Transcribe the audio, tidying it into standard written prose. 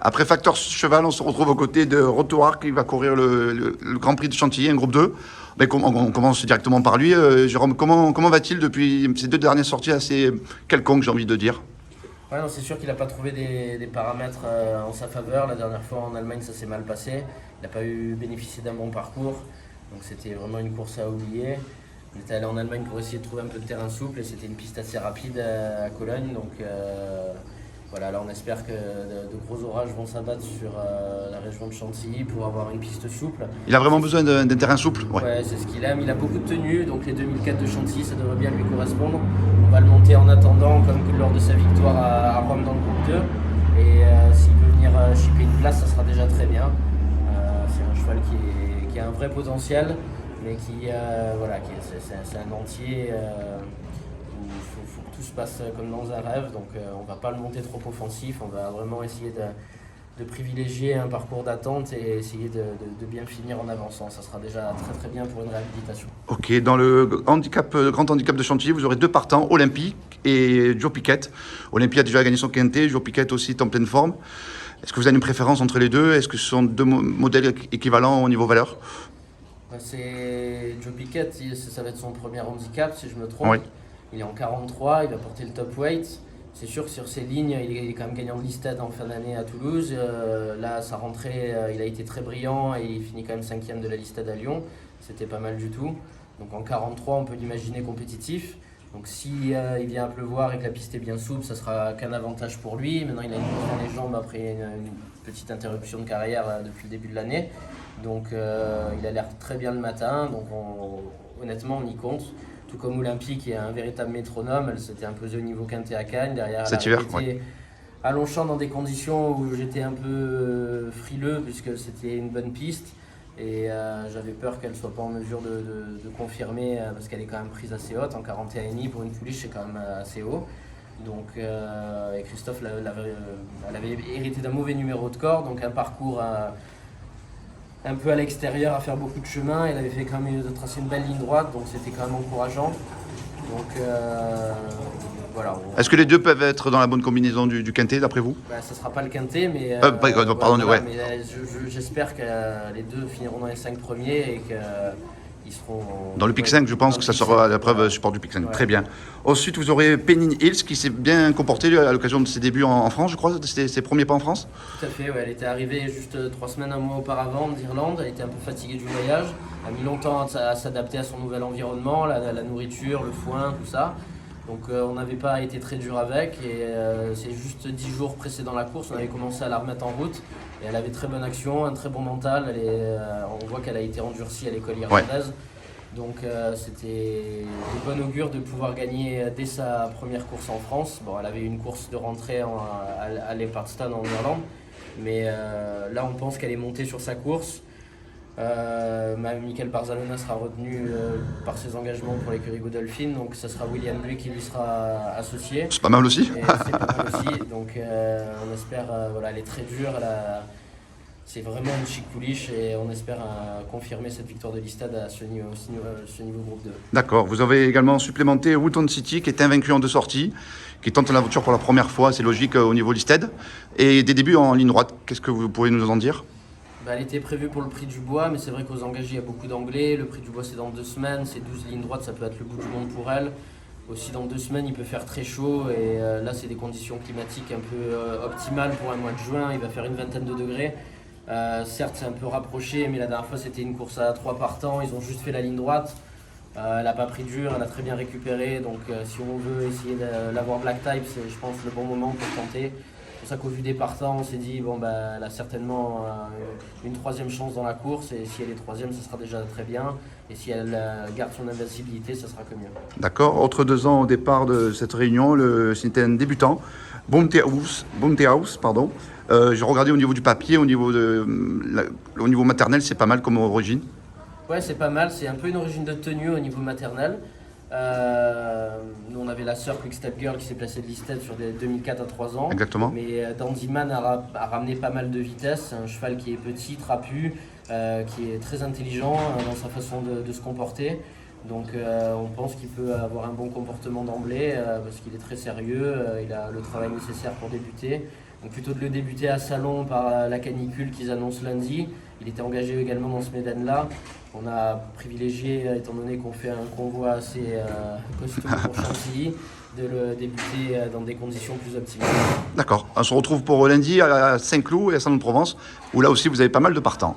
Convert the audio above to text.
Après Facteur Cheval, on se retrouve aux côtés de Rotoir qui va courir le Grand Prix de Chantilly, un groupe 2. Mais on commence directement par lui. Jérôme, comment va-t-il depuis ces deux dernières sorties assez quelconques, j'ai envie de dire? Ouais, non, c'est sûr qu'il n'a pas trouvé des paramètres en sa faveur. La dernière fois en Allemagne, ça s'est mal passé. Il n'a pas eu bénéficié d'un bon parcours. Donc c'était vraiment une course à oublier. Il était allé en Allemagne pour essayer de trouver un peu de terrain souple et c'était une piste assez rapide à Cologne. Donc voilà, là on espère que de gros orages vont s'abattre sur la région de Chantilly pour avoir une piste souple. Il a vraiment besoin d'un terrain souple. Ouais, c'est ce qu'il aime. Il a beaucoup de tenues, donc les 2004 de Chantilly, ça devrait bien lui correspondre. On va le monter en attendant, comme lors de sa victoire à Rome dans le groupe 2. Et s'il veut venir chipper une place, ça sera déjà très bien. C'est un cheval qui a un vrai potentiel, mais voilà, c'est un entier où il faut que tout se passe comme dans un rêve. Donc on ne va pas le monter trop offensif, on va vraiment essayer de privilégier un parcours d'attente et essayer de bien finir en avançant. Ça sera déjà très très bien pour une réhabilitation. Ok, dans le grand handicap de Chantilly, vous aurez deux partants, Olympique et Joe Piquet. Olympique a déjà gagné son quintet, Joe Piquet aussi est en pleine forme. Est-ce que vous avez une préférence entre les deux? Est-ce que ce sont deux modèles équivalents au niveau valeur? C'est Joe Piquet, ça va être son premier handicap si je me trompe. Oui. Il est en 43, il va porter le top weight. C'est sûr que sur ses lignes, il est quand même gagnant de l'Istad en fin d'année à Toulouse. Là, sa rentrée, il a été très brillant et il finit quand même 5e de la Listad à Lyon. C'était pas mal du tout. Donc en 43, on peut l'imaginer compétitif. Donc si il vient à pleuvoir et que la piste est bien souple, ça sera qu'un avantage pour lui. Maintenant, il a une bosse dans les jambes après une petite interruption de carrière depuis le début de l'année. Donc il a l'air très bien le matin. Donc honnêtement, on y compte. Tout comme Olympique qui est un véritable métronome, elle s'était imposée au niveau quintet à Cannes. Derrière, Cet elle a hiver, répété à Longchamp dans des conditions où j'étais un peu frileux puisque c'était une bonne piste. Et j'avais peur qu'elle ne soit pas en mesure de confirmer parce qu'elle est quand même prise assez haute. En 41,5 pour une pouliche, c'est quand même assez haut. Donc, et Christophe, elle avait hérité d'un mauvais numéro de corps, donc un parcours un peu à l'extérieur, à faire beaucoup de chemin. Elle avait fait quand même tracer une belle ligne droite, donc c'était quand même encourageant. Donc voilà. Est-ce que les deux peuvent être dans la bonne combinaison du quintet, d'après vous? Ça ne sera pas le quintet, mais pardon, voilà, ouais. mais j'espère que les deux finiront dans les 5 premiers et qu'ils seront Dans le Pic 5, je pense que ça sera la preuve support du Pic 5. Ouais. Très bien. Ensuite, vous aurez Pennine Hills qui s'est bien comporté à l'occasion de ses débuts en France, je crois, ses premiers pas en France. Tout à fait, ouais. Elle était arrivée juste 3 semaines, un mois auparavant d'Irlande. Elle était un peu fatiguée du voyage. Elle a mis longtemps à s'adapter à son nouvel environnement, la nourriture, le foin, tout ça. Donc on n'avait pas été très dur avec et c'est juste 10 jours précédant la course, on avait commencé à la remettre en route et elle avait très bonne action, un très bon mental, on voit qu'elle a été endurcie à l'école irlandaise. Ouais. Donc c'était de bon augure de pouvoir gagner dès sa première course en France. Bon, elle avait eu une course de rentrée à Leopardstown en Irlande, mais là on pense qu'elle est montée sur sa course. Michael Barzalona sera retenu par ses engagements pour l'écurie Godolphin, donc ça sera William Buick qui lui sera associé. C'est pas mal aussi. C'est pas mal aussi, donc on espère, voilà, elle est très dure, c'est vraiment une chic pouliche et on espère confirmer cette victoire de l'Istad à ce niveau groupe 2. D'accord, vous avez également supplémenté Wooton City qui est invaincu en 2 sorties, qui tente l'aventure pour la première fois, c'est logique au niveau l'Istad, et des débuts en ligne droite. Qu'est-ce que vous pourriez nous en dire? Elle était prévue pour le prix du bois, mais c'est vrai qu'aux engagés, il y a beaucoup d'anglais. Le prix du bois, c'est dans 2 semaines. C'est 12 lignes droites, ça peut être le bout du monde pour elle. Aussi, dans 2 semaines, il peut faire très chaud. Et là, c'est des conditions climatiques un peu optimales pour un mois de juin. Il va faire une vingtaine de degrés. Certes, c'est un peu rapproché, mais la dernière fois, c'était une course à 3 partants. Ils ont juste fait la ligne droite. Elle n'a pas pris dur, elle a très bien récupéré. Donc, si on veut essayer de l'avoir black type, c'est, je pense, le bon moment pour tenter. C'est pour ça qu'au vu des partants, on s'est dit elle a certainement une 3e chance dans la course et si elle est 3e, ça sera déjà très bien. Et si elle garde son invincibilité, ça sera que mieux. D'accord. Autre 2 ans au départ de cette réunion, c'était un débutant, Boomtehouse, pardon. J'ai regardé au niveau du papier, au niveau maternel, c'est pas mal comme origine. Ouais, c'est pas mal. C'est un peu une origine de tenue au niveau maternel. Nous on avait la sœur Quickstep Girl qui s'est placée de l'Istad sur des 2004 à 3 ans. Exactement. Mais Dandyman a ramené pas mal de vitesse. C'est un cheval qui est petit, trapu, qui est très intelligent dans sa façon de se comporter. Donc on pense qu'il peut avoir un bon comportement d'emblée parce qu'il est très sérieux, il a le travail nécessaire pour débuter. Donc plutôt de le débuter à Salon par la canicule qu'ils annoncent lundi. Il était engagé également dans ce Médane-là. On a privilégié, étant donné qu'on fait un convoi assez costaud pour Chantilly, de le débuter dans des conditions plus optimales. D'accord. On se retrouve pour lundi à Saint-Cloud et à Salon de Provence, où là aussi vous avez pas mal de partants.